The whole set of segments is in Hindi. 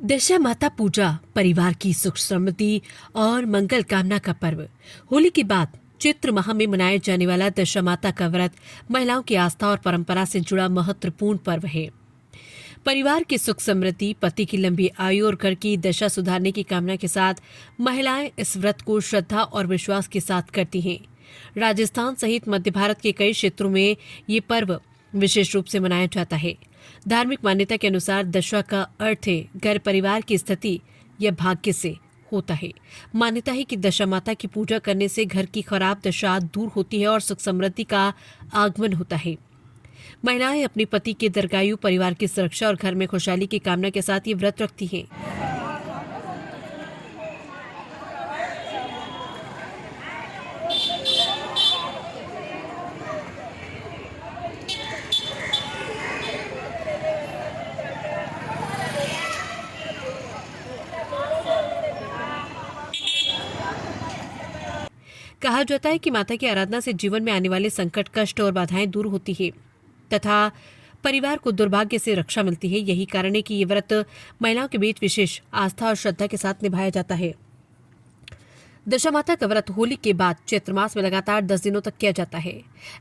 दशा माता पूजा परिवार की सुख समृद्धि और मंगल कामना का पर्व। होली के बाद चैत्र माह में मनाया जाने वाला दशा माता का व्रत महिलाओं की आस्था और परंपरा से जुड़ा महत्वपूर्ण पर्व है। परिवार की सुख समृद्धि, पति की लंबी आयु और घर की दशा सुधारने की कामना के साथ महिलाएं इस व्रत को श्रद्धा और विश्वास के साथ करती हैं। राजस्थान सहित मध्य भारत के कई क्षेत्रों में ये पर्व विशेष रूप से मनाया जाता है। धार्मिक मान्यता के अनुसार दशा का अर्थ है घर परिवार की स्थिति या भाग्य से होता है। मान्यता है कि दशा माता की पूजा करने से घर की खराब दशा दूर होती है और सुख समृद्धि का आगमन होता है। महिलाएं अपने पति के दीर्घायु, परिवार की सुरक्षा और घर में खुशहाली की कामना के साथ ये व्रत रखती हैं। कहा जाता है कि माता की आराधना से जीवन में आने वाले संकट, कष्ट और बाधाएं दूर होती है तथा परिवार को दुर्भाग्य से रक्षा मिलती है। यही कारण है कि ये व्रत महिलाओं के बीच विशेष आस्था और श्रद्धा के साथ निभाया जाता है। दशा माता का व्रत होली के बाद चैत्र मास में लगातार 10 दिनों तक किया जाता है।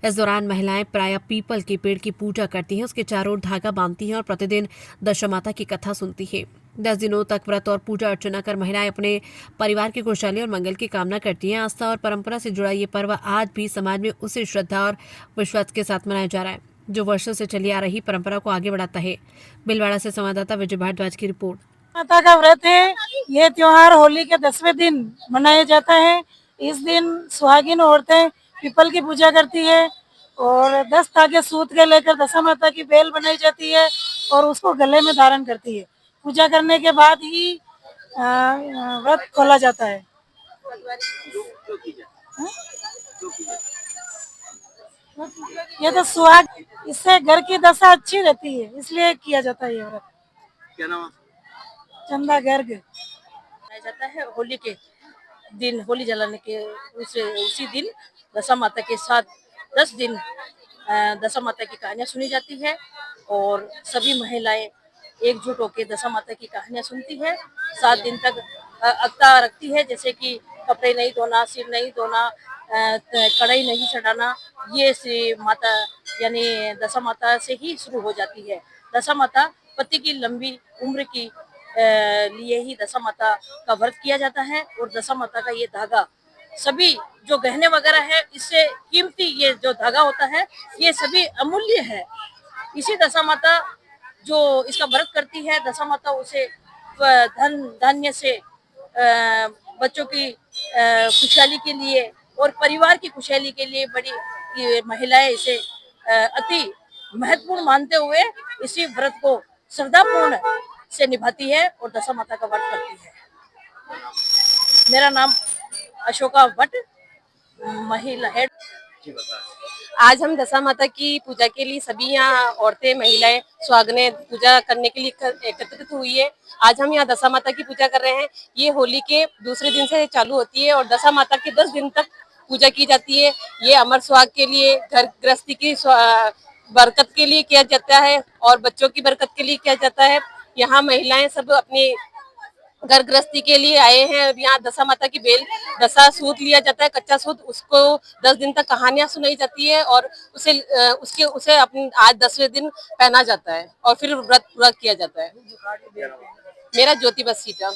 इस दौरान महिलाएं प्रायः पीपल के पेड़ की पूजा करती हैं, उसके चारों ओर धागा बांधती हैं और प्रतिदिन दशा माता की कथा सुनती हैं। 10 दिनों तक व्रत और पूजा अर्चना कर महिलाएं अपने परिवार की खुशहाली और मंगल की कामना करती हैं। आस्था और परंपरा से जुड़ा ये पर्व आज भी समाज में उसी श्रद्धा और विश्वास के साथ मनाया जा रहा है जो वर्षों से चली आ रही परंपरा को आगे बढ़ाता है। भीलवाड़ा से संवाददाता विजय भारद्वाज की रिपोर्ट। माता का व्रत है। ये त्योहार होली के 10वें दिन मनाया जाता है। इस दिन सुहागिन औरतें पीपल की पूजा करती है और 10 धागे सूत के लेकर दशा माता की बेल बनाई जाती है और उसको गले में धारण करती है। पूजा करने के बाद ही व्रत खोला जाता है। ये तो सुहाग, इससे घर की दशा अच्छी रहती है, इसलिए किया जाता है ये व्रत। क्या नाम है? चंदा गर्ग मनाया जाता है। होली के दिन, होली जलाने के उसी दिन दशा माता के साथ 10 दिन दशा माता की कहानियां सुनी जाती है और सभी महिलाएं एकजुट होकर दशा माता की कहानियां सुनती है। 7 दिन तक अक्ता रखती है, जैसे कि कपड़े नहीं धोना, सिर नहीं धोना, कढ़ाई नहीं चढ़ाना। ये श्री माता यानी दशा माता से ही शुरू हो जाती है। दशा माता पति की लंबी उम्र की लिए ही दशा माता का व्रत किया जाता है और दशा माता का ये धागा सभी जो गहने वगैरह है, इससे कीमती ये जो धागा होता है ये सभी अमूल्य है। इसी दशा माता जो इसका व्रत करती है, दशा माता उसे धन धान्य से बच्चों की खुशहाली के लिए और परिवार की खुशहाली के लिए बड़ी महिलाएं इसे अति महत्वपूर्ण मानते हुए इसी व्रत को श्रद्धापूर्ण से निभाती है और दशा माता का व्रत करती है। मेरा नाम अशोका भट्ट, महिला हेड। आज हम दशा माता की पूजा के लिए सभी यहाँ औरतें, महिलाएं सुहागनें पूजा करने के लिए एकत्रित हुई है। आज हम यहाँ दशा माता की पूजा कर रहे हैं। ये होली के दूसरे दिन से चालू होती है और दशा माता के 10 दिन तक पूजा की जाती है। ये अमर सुहाग के लिए, घर गृहस्थी की बरकत के लिए किया जाता है और बच्चों की बरकत के लिए किया जाता है। यहाँ महिलाएं सब अपनी घर गृहस्थी के लिए आए हैं और यहाँ दशा माता की बेल, दशा सूत लिया जाता है, कच्चा सूत, उसको 10 दिन तक कहानियां सुनाई जाती है और उसे अपने आज 10वें दिन पहना जाता है और फिर व्रत पूरा किया जाता है। मेरा ज्योति बस सीटा।